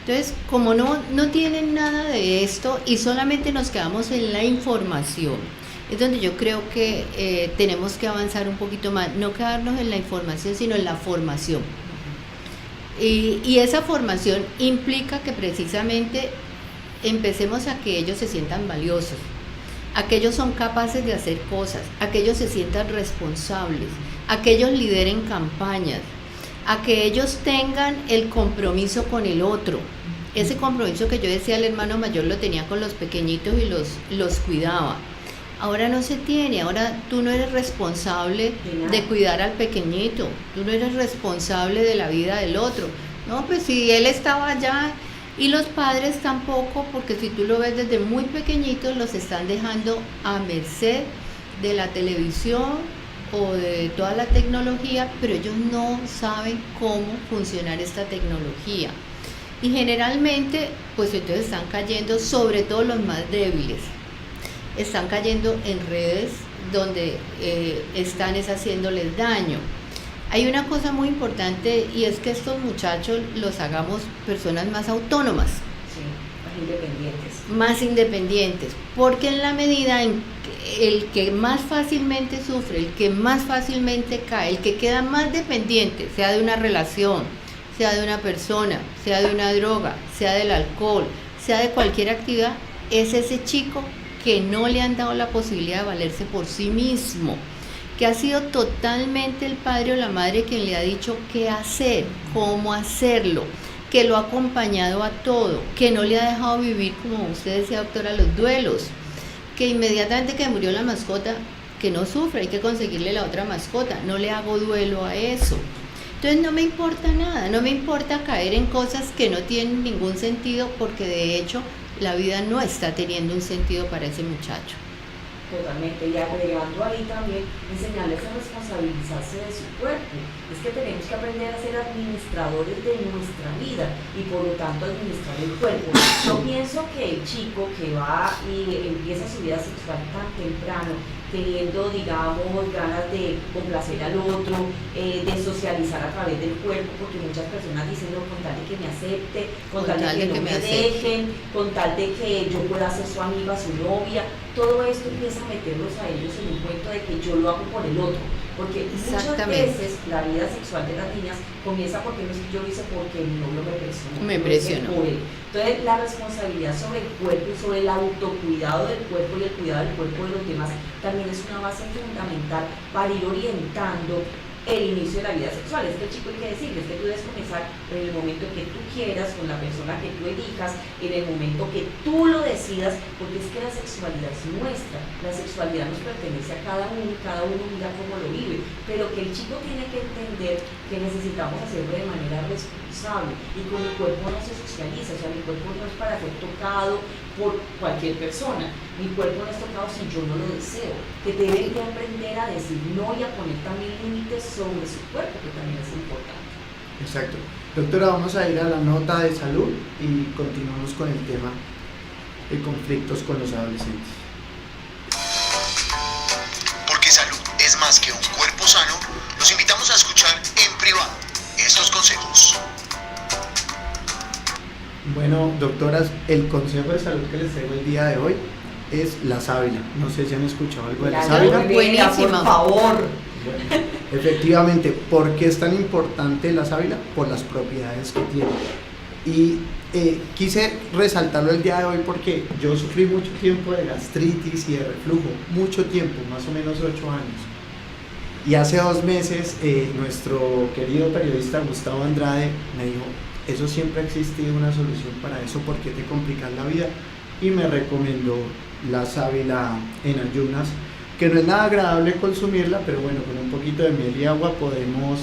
Entonces, como no tienen nada de esto y solamente nos quedamos en la información, es donde yo creo que tenemos que avanzar un poquito más, no quedarnos en la información, sino en la formación. Y esa formación implica que precisamente empecemos a que ellos se sientan valiosos, a que ellos son capaces de hacer cosas, a que ellos se sientan responsables, a que ellos lideren campañas, a que ellos tengan el compromiso con el otro. Ese compromiso que yo decía, el hermano mayor lo tenía con los pequeñitos y los cuidaba. Ahora no se tiene, ahora tú no eres responsable de cuidar al pequeñito, tú no eres responsable de la vida del otro. No, pues si él estaba allá, y los padres tampoco, porque si tú lo ves desde muy pequeñitos, los están dejando a merced de la televisión o de toda la tecnología, pero ellos no saben cómo funcionar esta tecnología. Y generalmente, pues entonces están cayendo, sobre todo los más débiles, están cayendo en redes donde están haciéndoles daño. Hay una cosa muy importante y es que estos muchachos los hagamos personas más autónomas. Sí, más independientes. Más independientes, porque en la medida en que el que más fácilmente sufre, el que más fácilmente cae, el que queda más dependiente, sea de una relación, sea de una persona, sea de una droga, sea del alcohol, sea de cualquier actividad, es ese chico que no le han dado la posibilidad de valerse por sí mismo, que ha sido totalmente el padre o la madre quien le ha dicho qué hacer, cómo hacerlo, que lo ha acompañado a todo, que no le ha dejado vivir, como usted decía, doctora, los duelos, que inmediatamente que murió la mascota, que no sufra, hay que conseguirle la otra mascota, no le hago duelo a eso. Entonces no me importa nada, no me importa caer en cosas que no tienen ningún sentido, porque de hecho la vida no está teniendo un sentido para ese muchacho. Totalmente, y agregando ahí también, enseñarles a responsabilizarse de su cuerpo. Es que tenemos que aprender a ser administradores de nuestra vida y por lo tanto administrar el cuerpo. Yo pienso que el chico que va y empieza su vida sexual tan temprano, teniendo, digamos, ganas de complacer al otro, de socializar a través del cuerpo, porque muchas personas dicen, no, con tal de que me acepte, con tal de que no me dejen, con tal de que yo pueda ser su amiga, su novia, todo esto empieza a meterlos a ellos en un cuento de que yo lo hago por el otro, porque muchas veces la vida sexual de las niñas comienza porque no es que yo lo hice porque mi novio me presionó. Entonces la responsabilidad sobre el cuerpo y sobre el autocuidado del cuerpo y el cuidado del cuerpo de los demás también es una base fundamental para ir orientando el inicio de la vida sexual. Es que el chico hay que decirle, es que tú debes comenzar en el momento que tú quieras, con la persona que tú elijas, en el momento que tú lo decidas, porque es que la sexualidad es nuestra, la sexualidad nos pertenece a cada uno mira cómo lo vive, pero que el chico tiene que entender que necesitamos hacerlo de manera responsable y con el cuerpo no se socializa, o sea, mi cuerpo no es para ser tocado por cualquier persona, mi cuerpo no es tocado si yo no lo deseo, que deben que aprender a decir no y a poner también límites sobre su cuerpo, que también es importante. Exacto. Doctora, vamos a ir a la nota de salud y continuamos con el tema de conflictos con los adolescentes. Porque salud es más que un cuerpo sano, los consejos. Bueno, doctoras, el consejo de salud que les traigo el día de hoy es la sábila. No sé si han escuchado algo de la sábila. Buenísima. Por favor. Bueno, efectivamente, ¿por qué es tan importante la sábila? Por las propiedades que tiene. Y quise resaltarlo el día de hoy porque yo sufrí mucho tiempo de gastritis y de reflujo, mucho tiempo, más o menos 8 años. Y hace 2 meses nuestro querido periodista Gustavo Andrade me dijo, eso siempre ha existido una solución para eso, ¿por qué te complicas la vida? Y me recomendó la sábila en ayunas, que no es nada agradable consumirla, pero bueno, con un poquito de miel y agua podemos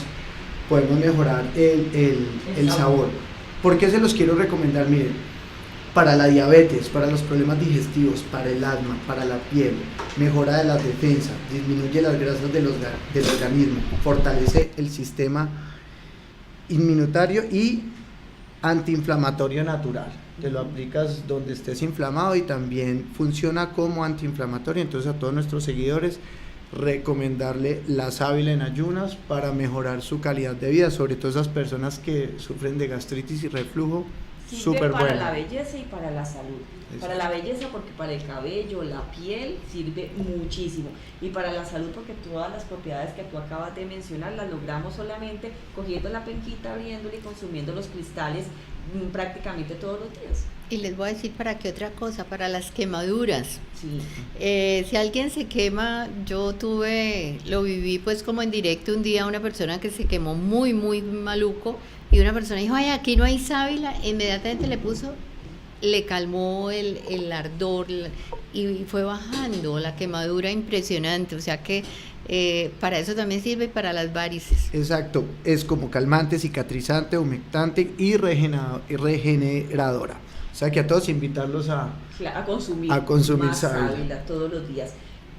mejorar el sabor. ¿Por qué se los quiero recomendar? Miren, para la diabetes, para los problemas digestivos, para el asma, para la piel, mejora de la defensa, disminuye las grasas del organismo, fortalece el sistema inmunitario y antiinflamatorio natural. Te lo aplicas donde estés inflamado y también funciona como antiinflamatorio. Entonces, a todos nuestros seguidores, recomendarle la sábila en ayunas para mejorar su calidad de vida, sobre todo esas personas que sufren de gastritis y reflujo. Súper para bueno. la belleza y para la salud. Exacto. Para la belleza porque para el cabello, la piel sirve muchísimo, y para la salud porque todas las propiedades que tú acabas de mencionar las logramos solamente cogiendo la penquita, abriéndola y consumiendo los cristales prácticamente todos los días. Y les voy a decir para qué otra cosa, para las quemaduras. Sí. Si alguien se quema, lo viví pues como en directo un día, una persona que se quemó muy, muy maluco, y una persona dijo, ay, aquí no hay sábila, inmediatamente le calmó el ardor y fue bajando la quemadura impresionante, o sea que para eso también sirve, para las varices. Exacto, es como calmante, cicatrizante, humectante y regeneradora. O sea que a todos invitarlos a consumir más sábila todos los días.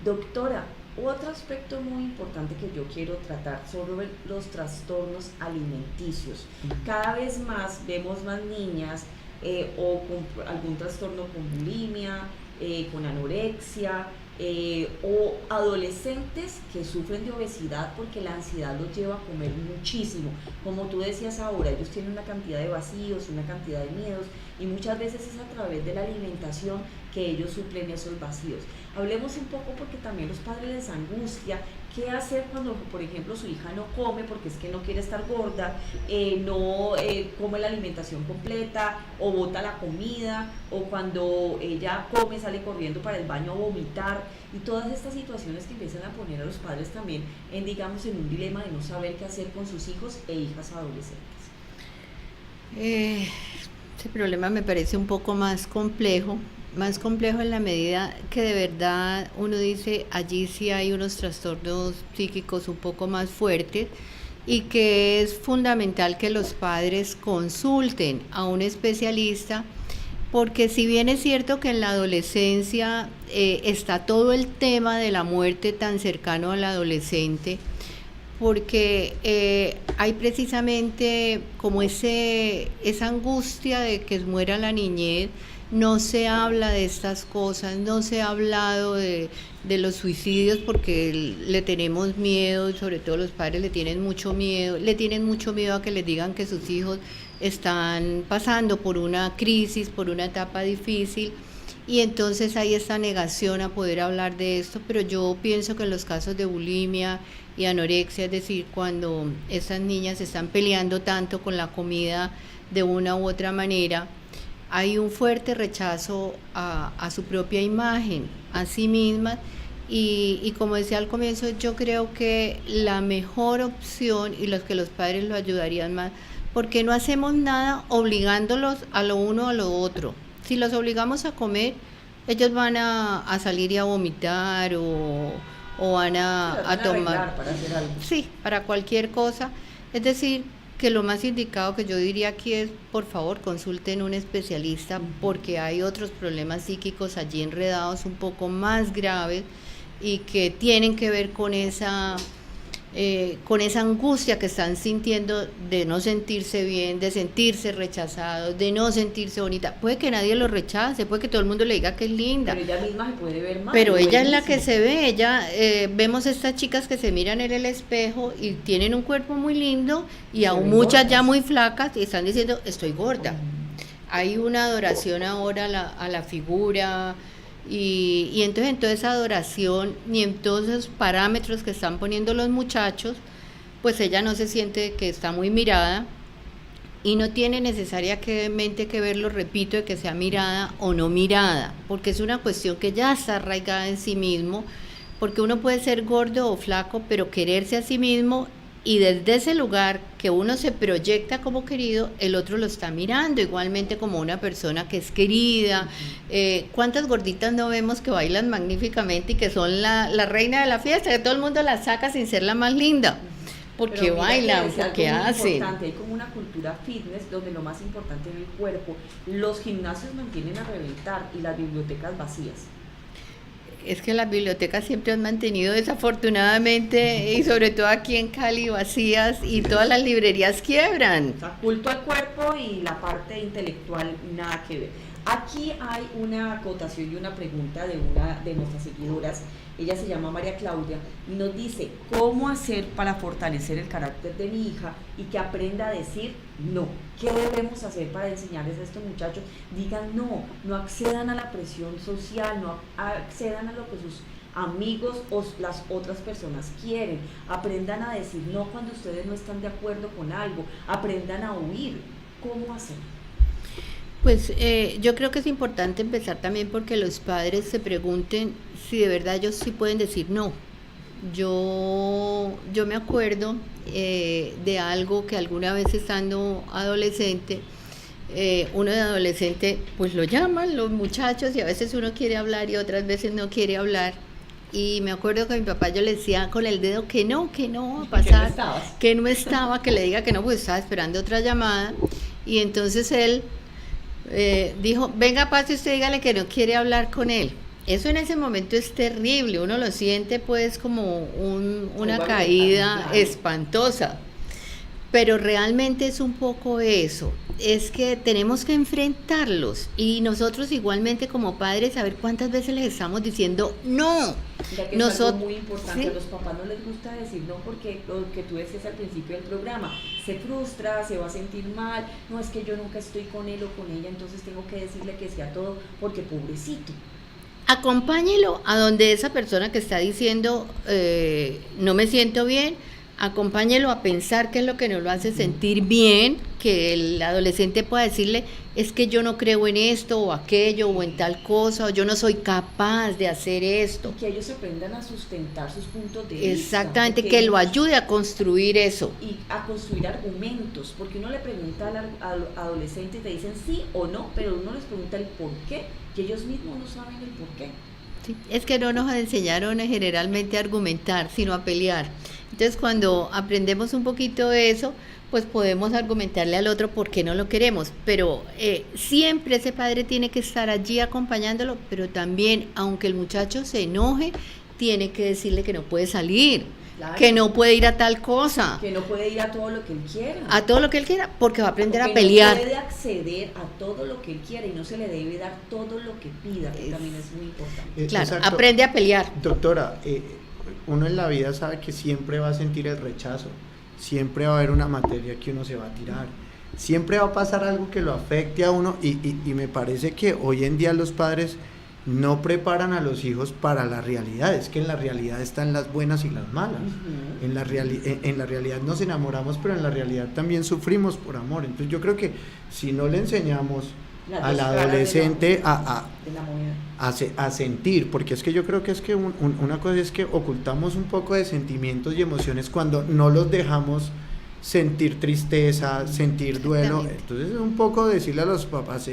Doctora, otro aspecto muy importante que yo quiero tratar sobre los trastornos alimenticios. Cada vez más vemos más niñas o con algún trastorno con bulimia, con anorexia, o adolescentes que sufren de obesidad porque la ansiedad los lleva a comer muchísimo. Como tú decías ahora, ellos tienen una cantidad de vacíos, una cantidad de miedos, y muchas veces es a través de la alimentación que ellos suplen esos vacíos. Hablemos un poco, porque también los padres les angustia qué hacer cuando, por ejemplo, su hija no come porque es que no quiere estar gorda, no come la alimentación completa, o bota la comida, o cuando ella come sale corriendo para el baño a vomitar, y todas estas situaciones que empiezan a poner a los padres también en un dilema de no saber qué hacer con sus hijos e hijas adolescentes. Este problema me parece un poco más complejo en la medida que de verdad uno dice, allí sí hay unos trastornos psíquicos un poco más fuertes, y que es fundamental que los padres consulten a un especialista, porque si bien es cierto que en la adolescencia está todo el tema de la muerte tan cercano al adolescente, porque hay precisamente como esa angustia de que muera la niñez. No se habla de estas cosas, no se ha hablado de los suicidios porque le tenemos miedo, sobre todo los padres le tienen mucho miedo a que les digan que sus hijos están pasando por una crisis, por una etapa difícil, y entonces hay esta negación a poder hablar de esto. Pero yo pienso que en los casos de bulimia y anorexia, es decir, cuando estas niñas están peleando tanto con la comida de una u otra manera, hay un fuerte rechazo a su propia imagen, a sí misma, y como decía al comienzo, yo creo que la mejor opción, y los que los padres lo ayudarían más, porque no hacemos nada obligándolos a lo uno o a lo otro. Si los obligamos a comer, ellos van a salir y a vomitar, o van a tomar, para hacer algo. Sí, para cualquier cosa. Es decir, que lo más indicado que yo diría aquí es, por favor, consulten un especialista, porque hay otros problemas psíquicos allí enredados un poco más graves y que tienen que ver con esa con esa angustia que están sintiendo de no sentirse bien, de sentirse rechazados, de no sentirse bonita. Puede que nadie lo rechace, puede que todo el mundo le diga que es linda. Pero ella misma se puede ver mal. Pero ella es la que se ve, vemos estas chicas que se miran en el espejo y tienen un cuerpo muy lindo y aún muchas ya muy flacas y están diciendo, estoy gorda. Hay una adoración ahora a la figura y entonces en toda esa adoración y en todos esos parámetros que están poniendo los muchachos, pues ella no se siente que está muy mirada y no tiene necesariamente que verlo, repito, de que sea mirada o no mirada, porque es una cuestión que ya está arraigada en sí mismo, porque uno puede ser gordo o flaco, pero quererse a sí mismo. Y desde ese lugar que uno se proyecta como querido, el otro lo está mirando igualmente como una persona que es querida. ¿Cuántas gorditas no vemos que bailan magníficamente y que son la reina de la fiesta? Que todo el mundo la saca sin ser la más linda. Porque bailan, porque hacen. Hay como una cultura fitness donde lo más importante es el cuerpo. Los gimnasios mantienen a reventar y las bibliotecas vacías. Es que las bibliotecas siempre han mantenido desafortunadamente, y sobre todo aquí en Cali, vacías, y todas las librerías quiebran. O sea, culto al cuerpo y la parte intelectual nada que ver. Aquí hay una acotación y una pregunta de una de nuestras seguidoras. Ella se llama María Claudia y nos dice, ¿cómo hacer para fortalecer el carácter de mi hija y que aprenda a decir no? ¿Qué debemos hacer para enseñarles a estos muchachos? Digan no accedan a la presión social, no accedan a lo que sus amigos o las otras personas quieren. Aprendan a decir no cuando ustedes no están de acuerdo con algo. Aprendan a huir. ¿Cómo hacer? Pues yo creo que es importante empezar también porque los padres se pregunten si de verdad ellos sí pueden decir no. Yo me acuerdo de algo que alguna vez estando adolescente, uno de adolescente pues lo llaman los muchachos y a veces uno quiere hablar y otras veces no quiere hablar. Y me acuerdo que a mi papá yo le decía con el dedo que no va a pasar, que no estaba, que le diga que no, pues estaba esperando otra llamada. Y entonces él dijo, venga, pase usted, dígale que no quiere hablar con él. Eso en ese momento es terrible, uno lo siente pues como una caída espantosa, pero realmente es un poco eso, es que tenemos que enfrentarlos y nosotros igualmente como padres saber cuántas veces les estamos diciendo no. Ya que es algo muy importante, ¿sí? A los papás no les gusta decir no porque lo que tú decías al principio del programa, se frustra, se va a sentir mal, no es que yo nunca estoy con él o con ella, entonces tengo que decirle que sea todo porque pobrecito. Acompáñelo a donde esa persona que está diciendo no me siento bien, acompáñelo a pensar qué es lo que nos lo hace sentir bien, que el adolescente pueda decirle, es que yo no creo en esto o aquello o en tal cosa, o yo no soy capaz de hacer esto. Y que ellos aprendan a sustentar sus puntos de vista. Exactamente, que lo ayude a construir eso. Y a construir argumentos, porque uno le pregunta al adolescente y te dicen sí o no, pero uno les pregunta el por qué, y ellos mismos no saben el por qué. Sí, es que no nos enseñaron generalmente a argumentar, sino a pelear. Entonces cuando aprendemos un poquito de eso, pues podemos argumentarle al otro por qué no lo queremos, pero siempre ese padre tiene que estar allí acompañándolo, pero también, aunque el muchacho se enoje, tiene que decirle que no puede salir, claro, que no puede ir a tal cosa, que no puede ir a todo lo que él quiera, a todo lo que él quiera, porque va a aprender a pelear. No puede acceder a todo lo que él quiera y no se le debe dar todo lo que pida, que también es muy importante. Claro, exacto. Aprende a pelear. Doctora, uno en la vida sabe que siempre va a sentir el rechazo, siempre va a haber una materia que uno se va a tirar, siempre va a pasar algo que lo afecte a uno y me parece que hoy en día los padres no preparan a los hijos para la realidad, es que en la realidad están las buenas y las malas, en la realidad nos enamoramos, pero en la realidad también sufrimos por amor, entonces yo creo que si no le enseñamos al adolescente a sentir, porque es que yo creo que es que una cosa es que ocultamos un poco de sentimientos y emociones cuando no los dejamos sentir tristeza, sentir duelo, entonces es un poco decirle a los papás,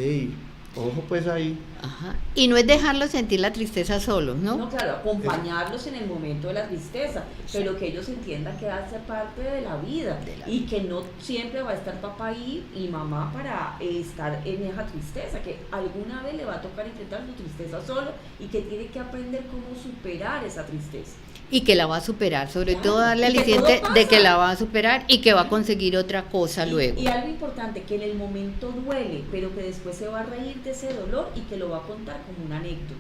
ojo pues ahí. Ajá. Y no es dejarlos sentir la tristeza solos, ¿no? No, claro, acompañarlos en el momento de la tristeza, pero que ellos entiendan que hace parte de la vida y que no siempre va a estar papá y mamá para estar en esa tristeza, que alguna vez le va a tocar enfrentar su tristeza solo y que tiene que aprender cómo superar esa tristeza. Y que la va a superar, sobre Claro, todo darle y que aliciente todo de pasa. que la va a superar y que va a conseguir otra cosa luego. Y algo importante, que en el momento duele, pero que después se va a reír de ese dolor y que lo va a contar como una anécdota.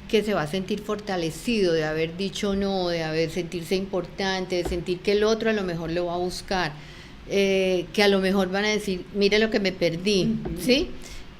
Que se va a sentir fortalecido de haber dicho no, de haber sentirse importante, de sentir que el otro a lo mejor lo va a buscar, que a lo mejor van a decir, mire lo que me perdí, ¿sí?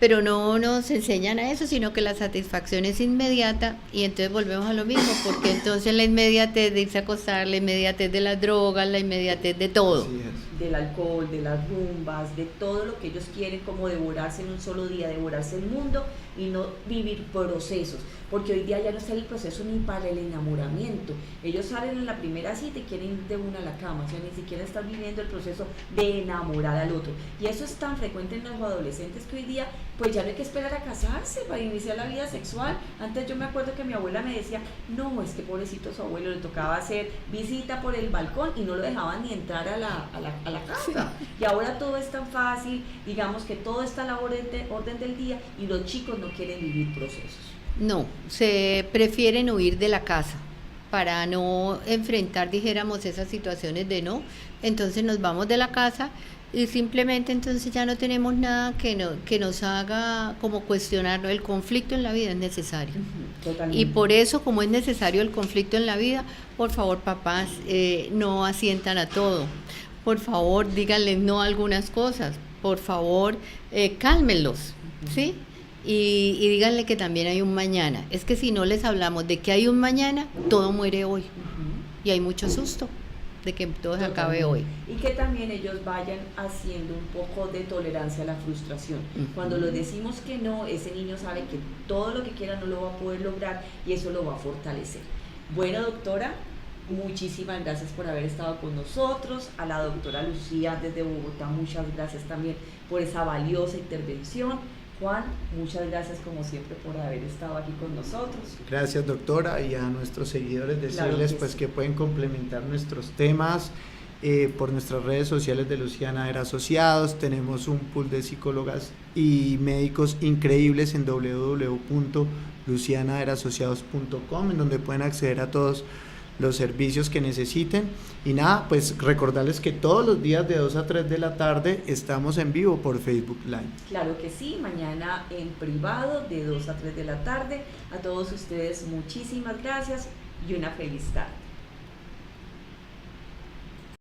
Pero no nos enseñan a eso, sino que la satisfacción es inmediata y entonces volvemos a lo mismo, porque entonces la inmediatez de irse a acostar, la inmediatez de las drogas, la inmediatez de todo. Así es. Del alcohol, de las rumbas, de todo lo que ellos quieren, como devorarse en un solo día, devorarse el mundo y no vivir procesos, porque hoy día ya no está el proceso ni para el enamoramiento. Ellos salen en la primera cita y quieren ir de una a la cama, o sea, ni siquiera están viviendo el proceso de enamorar al otro, y eso es tan frecuente en los adolescentes que hoy día pues ya no hay que esperar a casarse para iniciar la vida sexual. Antes yo me acuerdo que mi abuela me decía, no, es que pobrecito su abuelo, le tocaba hacer visita por el balcón y no lo dejaban ni entrar a la casa. Y ahora todo es tan fácil, digamos que todo está a la orden del día y los chicos no quieren vivir procesos. No, se prefieren huir de la casa para no enfrentar, dijéramos, esas situaciones de no. Entonces nos vamos de la casa y simplemente entonces ya no tenemos nada que nos haga como cuestionarnos. El conflicto en la vida es necesario. Totalmente. Y por eso, como es necesario el conflicto en la vida, por favor, papás, no asientan a todo. Por favor, díganles no a algunas cosas. Por favor, cálmenlos, ¿sí? Y díganle que también hay un mañana. Es que si no les hablamos de que hay un mañana, todo muere hoy. Y hay mucho susto de que todo se acabe hoy. Y que también ellos vayan haciendo un poco de tolerancia a la frustración. Cuando le decimos que no, ese niño sabe que todo lo que quiera no lo va a poder lograr y eso lo va a fortalecer. Bueno, doctora, muchísimas gracias por haber estado con nosotros. A la doctora Lucía desde Bogotá, muchas gracias también por esa valiosa intervención. Juan, muchas gracias como siempre por haber estado aquí con nosotros. Gracias, doctora, y a nuestros seguidores decirles que pues sí, que pueden complementar nuestros temas por nuestras redes sociales de Luciana Era Asociados. Tenemos un pool de psicólogas y médicos increíbles en www.lucianaerasociados.com, en donde pueden acceder a todos los servicios que necesiten. Y nada, pues recordarles que todos los días de 2 a 3 de la tarde estamos en vivo por Facebook Live. Claro que sí, mañana en privado de 2 a 3 de la tarde. A todos ustedes muchísimas gracias y una feliz tarde.